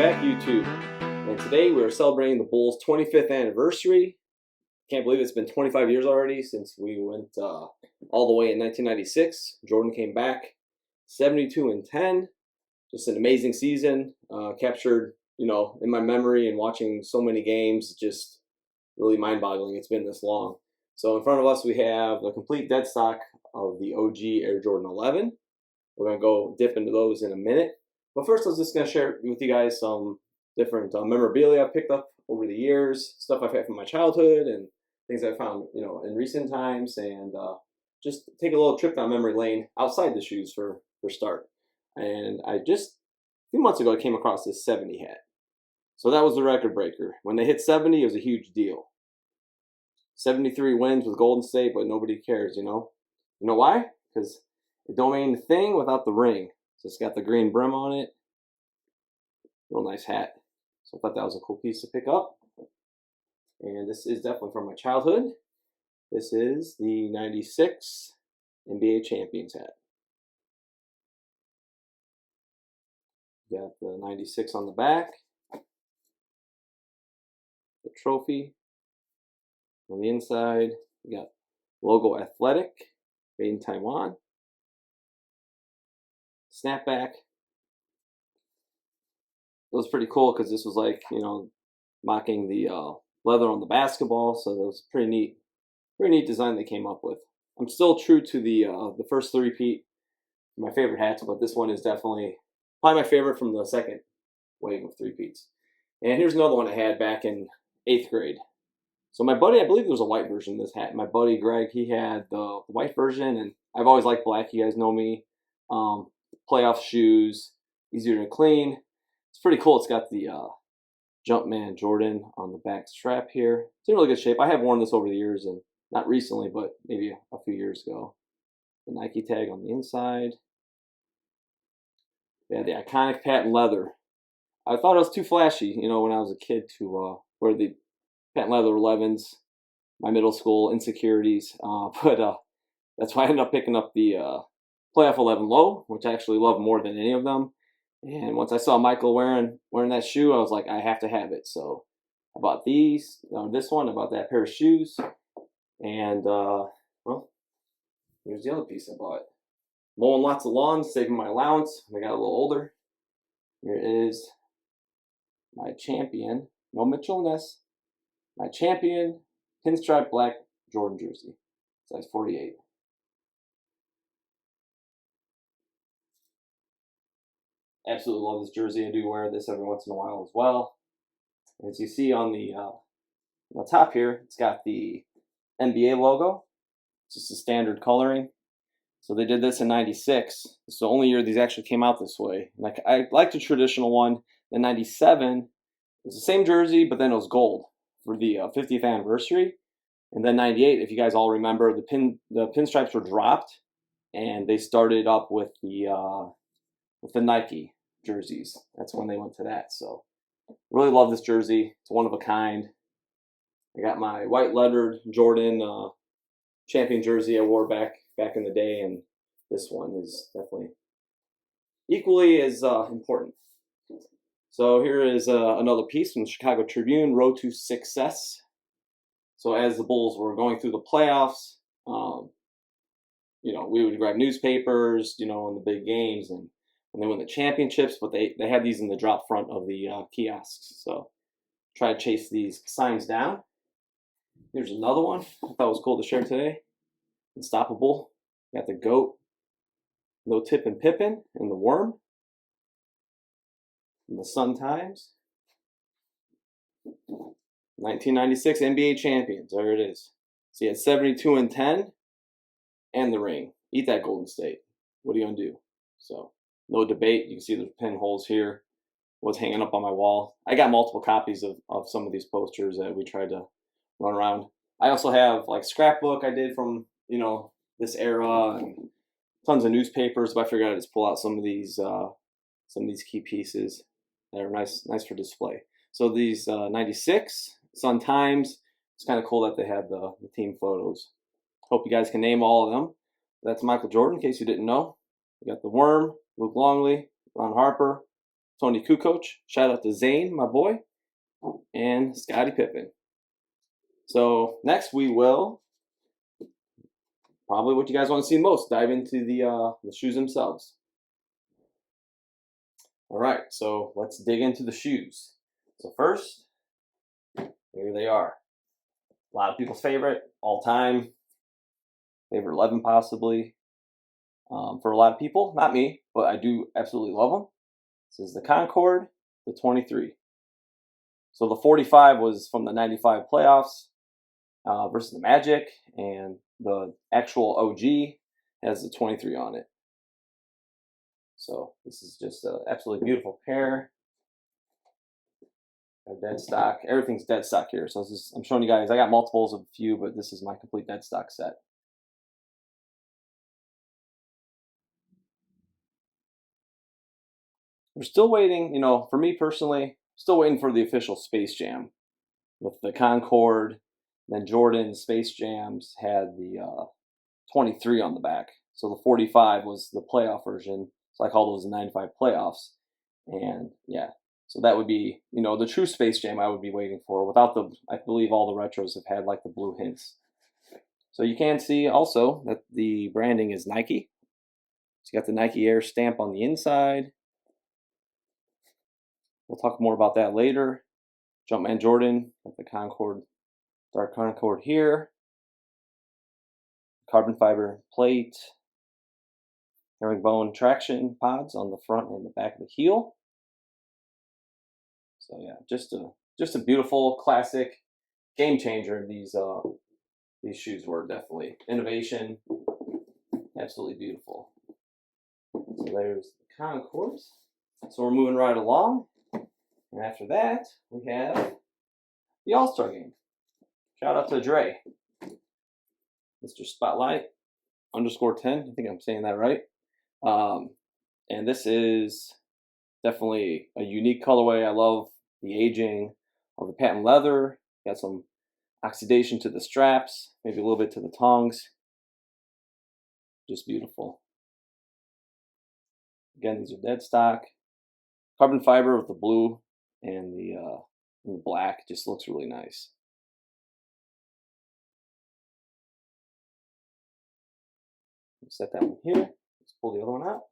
back, YouTube. And today we are celebrating the Bulls' 25th anniversary. Can't believe it's been 25 years already since we went all the way in 1996. Jordan came back 72-10. Just an amazing season. Captured, in my memory and watching so many games, just really mind-boggling it's been this long. So in front of us we have a complete dead stock of the OG Air Jordan 11. We're going to go dip into those in a minute. But first, I was just going to share with you guys some different memorabilia I've picked up over the years, stuff I've had from my childhood, and things I found, in recent times, and just take a little trip down memory lane outside the shoes for start. And a few months ago, I came across this 70 hat. So that was the record breaker. When they hit 70, it was a huge deal. 73 wins with Golden State, but nobody cares, You know why? Because it don't mean a thing without the ring. So it's got the green brim on it. Real nice hat. So I thought that was a cool piece to pick up. And this is definitely from my childhood. This is the 96 NBA Champions hat. Got the 96 on the back. The trophy. On the inside, we got logo Athletic, made in Taiwan. Snapback. It was pretty cool because this was like, mocking the leather on the basketball. So that was pretty neat design they came up with. I'm still true to the first three-peat, my favorite hats, but this one is definitely probably my favorite from the second wave of three-peats. And here's another one I had back in 8th grade. So my buddy, I believe there was a white version of this hat. My buddy Greg, he had the white version, and I've always liked black. You guys know me. Playoff shoes, easier to clean. It's pretty cool. It's got the Jumpman Jordan on the back strap here. It's in really good shape. I have worn this over the years, and not recently, but maybe a few years ago. The Nike tag on the inside. Yeah, the iconic patent leather. I thought it was too flashy, when I was a kid to wear the patent leather 11s. My middle school insecurities, but that's why I ended up picking up the Playoff 11 low, which I actually love more than any of them. And once I saw Michael wearing that shoe, I was like, I have to have it. So I bought this one, I bought that pair of shoes. And, well, here's the other piece I bought. Mowing lots of lawns, saving my allowance. I got a little older. Here is my champion, no Mitchell Ness, my champion pinstripe black Jordan jersey, size 48. Absolutely love this jersey. I do wear this every once in a while as well. As you see on the top here, it's got the NBA logo. It's just a standard coloring. So they did this in 96. It's the only year these actually came out this way. Like I liked the traditional one. The 97 it was the same jersey, but then it was gold for the 50th anniversary. And then 98, if you guys all remember, the pinstripes were dropped, and they started up with the Nike jerseys. That's when they went to that. So really love this jersey. It's one of a kind. I got my white lettered Jordan champion jersey I wore back in the day, and this one is definitely equally as important. So here is another piece from the Chicago Tribune, Road to Success. So as the Bulls were going through the playoffs, we would grab newspapers, in the big games, and they win the championships, but they had these in the drop front of the kiosks. So try to chase these signs down. Here's another one I thought was cool to share today. Unstoppable. Got the GOAT, No Tip and Pippin, and the Worm. And the Sun Times. 1996 NBA champions. There it is. So you had 72-10 and the ring. Eat that, Golden State. What are you going to do? So no debate. You can see the pinholes here. Was hanging up on my wall. I got multiple copies of some of these posters that we tried to run around. I also have like scrapbook I did from this era, and tons of newspapers. But I figured I'd just pull out some of these key pieces that are nice for display. So these 96 Sun Times. It's kind of cool that they had the team photos. Hope you guys can name all of them. That's Michael Jordan, in case you didn't know. We got the Worm, Luke Longley, Ron Harper, Tony Kukoc. Shout out to Zane, my boy, and Scottie Pippen. So next we will probably what you guys want to see most, dive into the shoes themselves. All right, so let's dig into the shoes. So first, here they are. A lot of people's favorite, all time, favorite 11 possibly. For a lot of people, not me, but I do absolutely love them. This is the Concorde, the 23. So the 45 was from the 95 playoffs versus the Magic, and the actual OG has the 23 on it. So this is just an absolutely beautiful pair. Dead stock. Everything's dead stock here. So this is, I'm showing you guys, I got multiples of a few, but this is my complete dead stock set. We're still waiting, you know, for me personally, still waiting for the official Space Jam with the Concorde. Then Jordan Space Jams had the 23 on the back. So the 45 was the playoff version. So I call those the 95 playoffs. And yeah, so that would be, you know, the true Space Jam I would be waiting for. Without the, I believe all the retros have had like the blue hints. So you can see also that the branding is Nike. So you got the Nike Air stamp on the inside. We'll talk more about that later. Jumpman Jordan with the Concorde, dark Concorde here. Carbon fiber plate. Herringbone traction pods on the front and the back of the heel. So yeah, just a beautiful classic game changer. These shoes were definitely innovation, absolutely beautiful. So there's the Concorde. So we're moving right along, and after that we have the All-Star Game. Shout out to Dre, Mr. Spotlight _10. I think I'm saying that right. And this is definitely a unique colorway. I love the aging of the patent leather. Got some oxidation to the straps, maybe a little bit to the tongs. Just beautiful. Again, these are dead stock. Carbon fiber with the blue and the black just looks really nice. Set that one here. Let's pull the other one out.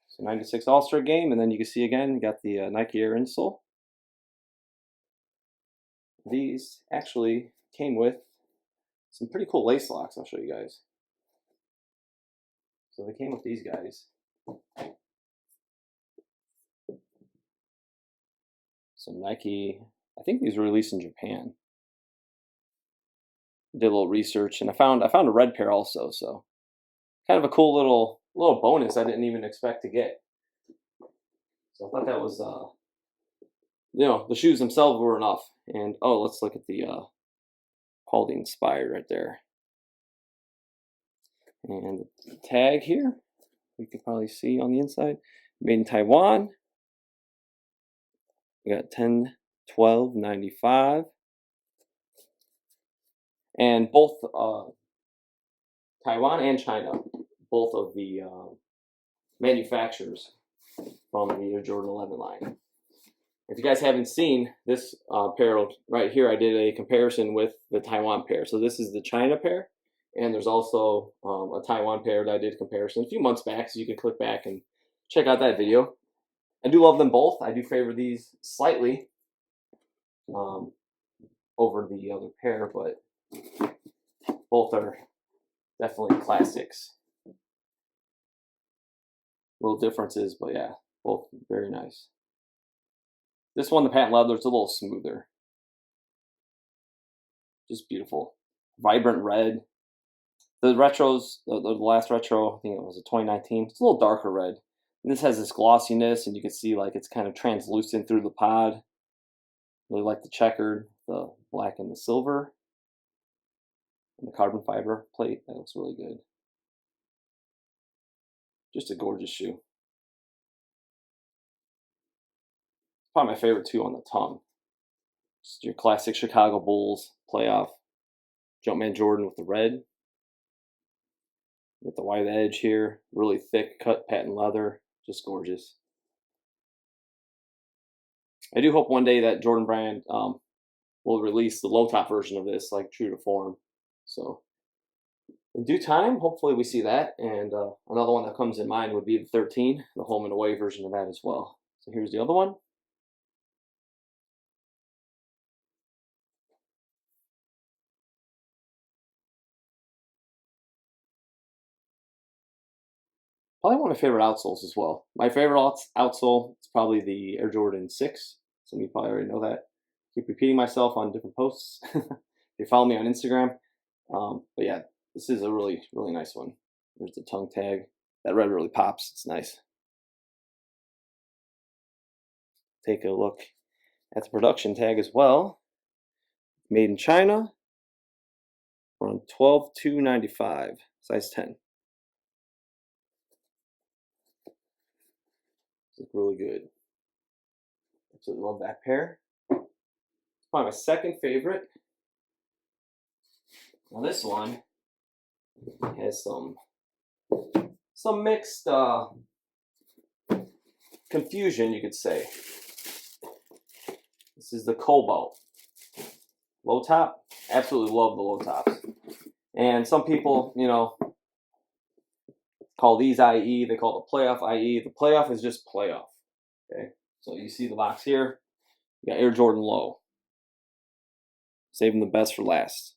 So 96 All-Star Game, and then you can see again, you got the Nike Air insole. These actually came with some pretty cool lace locks. I'll show you guys. So they came with these guys. Some Nike, I think these were released in Japan. Did a little research, and I found a red pair also. So kind of a cool little bonus I didn't even expect to get. So I thought that was, you know, the shoes themselves were enough. And oh, let's look at the quality inspired right there. And the tag here, you can probably see on the inside, made in Taiwan. We got 10/12/95, and both Taiwan and China, both of the manufacturers from the Air Jordan 11 line. If you guys haven't seen this pair right here, I did a comparison with the Taiwan pair. So this is the China pair, and there's also a Taiwan pair that I did a comparison a few months back, so you can click back and check out that video. I do love them both. I do favor these slightly over the other pair, but both are definitely classics. Little differences, but yeah, both very nice. This one, the patent leather, it's a little smoother. Just beautiful. Vibrant red. The retros, the last retro, I think it was a 2019, it's a little darker red. And this has this glossiness, and you can see like it's kind of translucent through the pod. Really like the checkered, the black and the silver. And the carbon fiber plate, that looks really good. Just a gorgeous shoe. Probably my favorite too on the tongue. Just your classic Chicago Bulls playoff. Jumpman Jordan with the red. With the white edge here, really thick cut patent leather, just gorgeous. I do hope one day that Jordan brand will release the low top version of this, like true to form. So in due time, hopefully we see that. And another one that comes in mind would be the 13, the home and away version of that as well. So here's the other one. Probably one of my favorite outsoles as well. My favorite outsole is probably the Air Jordan 6. Some of you probably already know that. Keep repeating myself on different posts. If you follow me on Instagram. But yeah, this is a really, really nice one. There's the tongue tag. That red really pops. It's nice. Take a look at the production tag as well. Made in China. Around 12,295, size 10. Look really good. Absolutely love that pair. It's probably my second favorite. Now this one has some mixed confusion, you could say. This is the Cobalt low top. Absolutely love the low tops. And some people, you know, call these IE. They call it the playoff IE. The playoff is just playoff. Okay, so you see the box here. You got Air Jordan Low. Saving the best for last.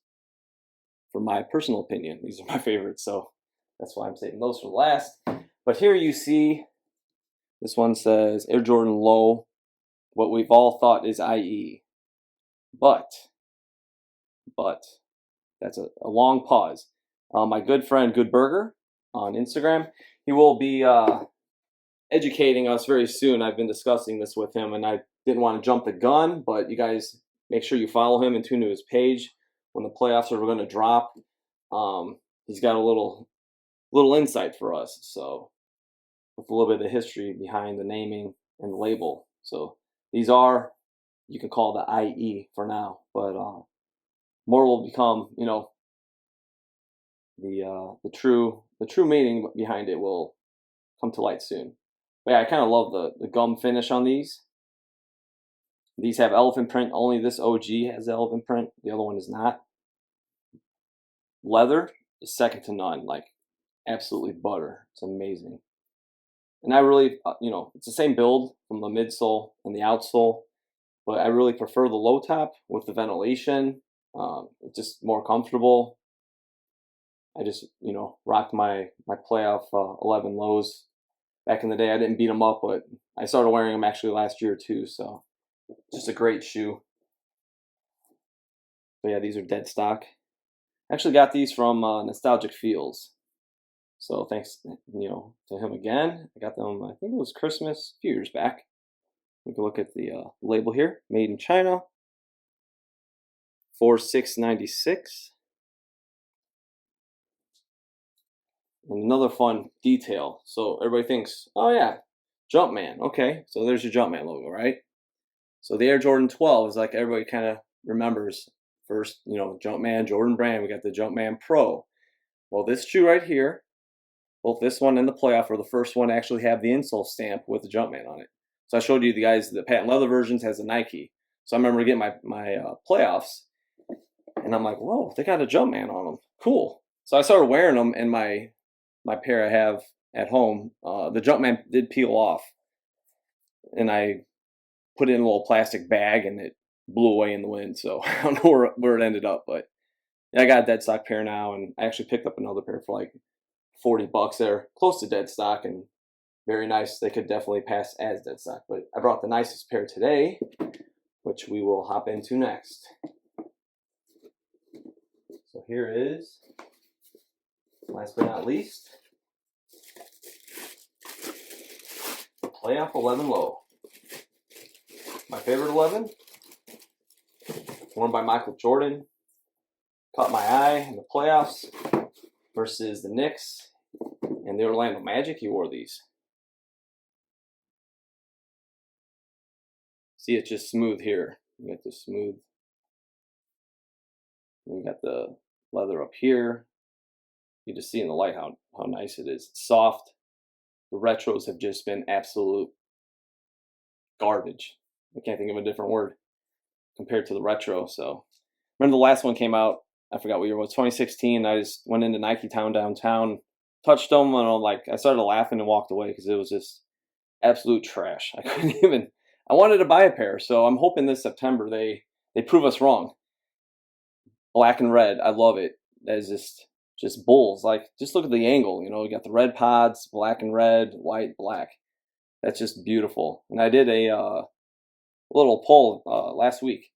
For my personal opinion, these are my favorites, so that's why I'm saving those for last. But here you see, this one says Air Jordan Low, what we've all thought is IE. But, that's a long pause. My good friend Good Burger on Instagram, he will be educating us very soon. I've been discussing this with him, and I didn't want to jump the gun, but you guys make sure you follow him and tune to his page when the playoffs are going to drop. He's got a little insight for us, so with a little bit of the history behind the naming and the label. So these are, you can call the IE for now, but more will become, you know, the true meaning behind it will come to light soon. But yeah, I kind of love the gum finish on these. These have elephant print. Only this OG has elephant print. The other one is not. Leather is second to none. Like, absolutely butter. It's amazing. And I really, you know, it's the same build from the midsole and the outsole, but I really prefer the low top with the ventilation. It's just more comfortable. I just, you know, rocked my playoff 11 lows back in the day. I didn't beat them up, but I started wearing them actually last year too. So just a great shoe. But yeah, these are dead stock. I actually got these from Nostalgic Fields. So thanks, you know, to him again. I got them, I think it was Christmas a few years back. We can look at the label here. Made in China. 4696. And another fun detail. So everybody thinks, oh yeah, Jumpman. Okay, so there's your Jumpman logo, right? So the Air Jordan 12 is like everybody kind of remembers. First, you know, Jumpman, Jordan brand. We got the Jumpman Pro. Well, this shoe right here, both this one and the playoff, are the first one to actually have the insole stamp with the Jumpman on it. So I showed you the guys, the patent leather versions has a Nike. So I remember getting my playoffs, and I'm like, whoa, they got a Jumpman on them. Cool. So I started wearing them, and my pair I have at home, the Jumpman did peel off, and I put it in a little plastic bag, and it blew away in the wind. So I don't know where it ended up, but yeah, I got a dead stock pair now, and I actually picked up another pair for like $40 there, close to dead stock, and very nice. They could definitely pass as dead stock, but I brought the nicest pair today, which we will hop into next. So here is, last but not least, Playoff 11 Low. My favorite 11, worn by Michael Jordan. Caught my eye in the playoffs versus the Knicks and the Orlando Magic. He wore these. See, it's just smooth here. You got the smooth. We got the leather up here. You just see in the light how nice it is. It's soft. The retros have just been absolute garbage. I can't think of a different word compared to the retro. So remember the last one came out, I forgot what year it was, 2016. I just went into Nike Town downtown, touched them, and I started laughing and walked away because it was just absolute trash. I couldn't even. I wanted to buy a pair, so I'm hoping this September they prove us wrong. Black and red, I love it. That is just bulls. Like, just look at the angle. You know, you got the red pods, black and red, white, black. That's just beautiful. And I did a little poll last week,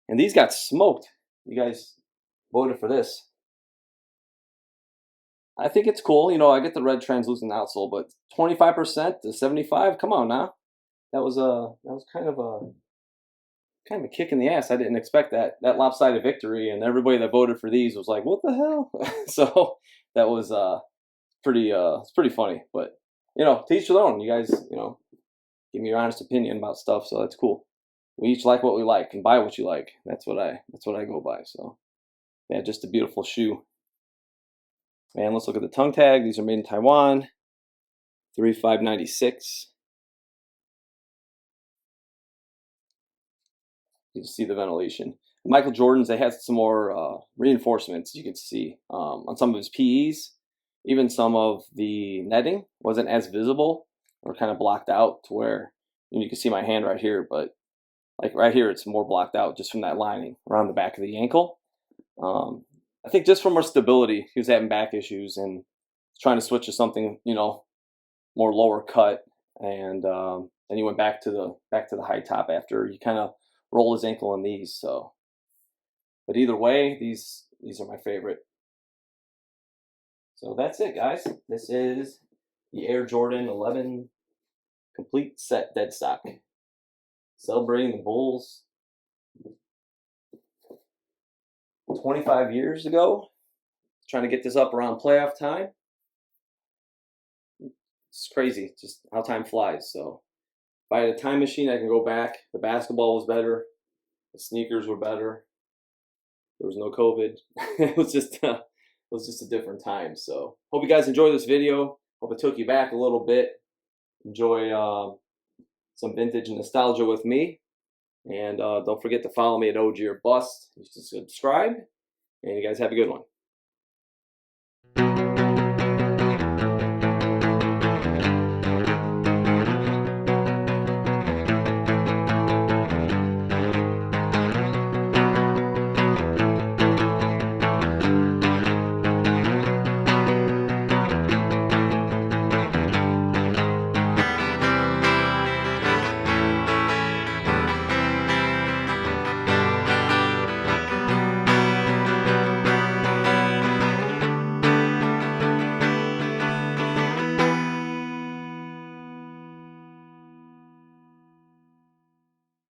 and these got smoked. You guys voted for this. I think it's cool. You know, I get the red translucent outsole, but 25% to 75. Come on now. That was kind of a kick in the ass. I didn't expect that lopsided victory, and everybody that voted for these was like, "What the hell?" So that was it's pretty funny. But you know, to each their own. You guys, you know, give me your honest opinion about stuff, so that's cool. We each like what we like and buy what you like. That's what I go by. So yeah, just a beautiful shoe. And let's look at the tongue tag. These are made in Taiwan. 3596. You can see the ventilation. Michael Jordan's, they had some more reinforcements you can see on some of his PEs. Even some of the netting wasn't as visible or kind of blocked out to where you can see my hand right here, but like right here, it's more blocked out just from that lining around the back of the ankle. I think just for more stability, he was having back issues and trying to switch to something, you know, more lower cut, and then he went back to the high top after he kind of rolled his ankle in these. So, but either way, these are my favorite. So that's it, guys. This is the Air Jordan 11 complete set dead stock. Celebrating the Bulls 25 years ago. Trying to get this up around playoff time. It's crazy just how time flies. So if I had a time machine, I can go back. The basketball was better. The sneakers were better. There was no COVID. It was just a different time. So hope you guys enjoyed this video. Hope it took you back a little bit. Enjoy some vintage nostalgia with me. And don't forget to follow me at OG or Bust. You should subscribe. And you guys have a good one.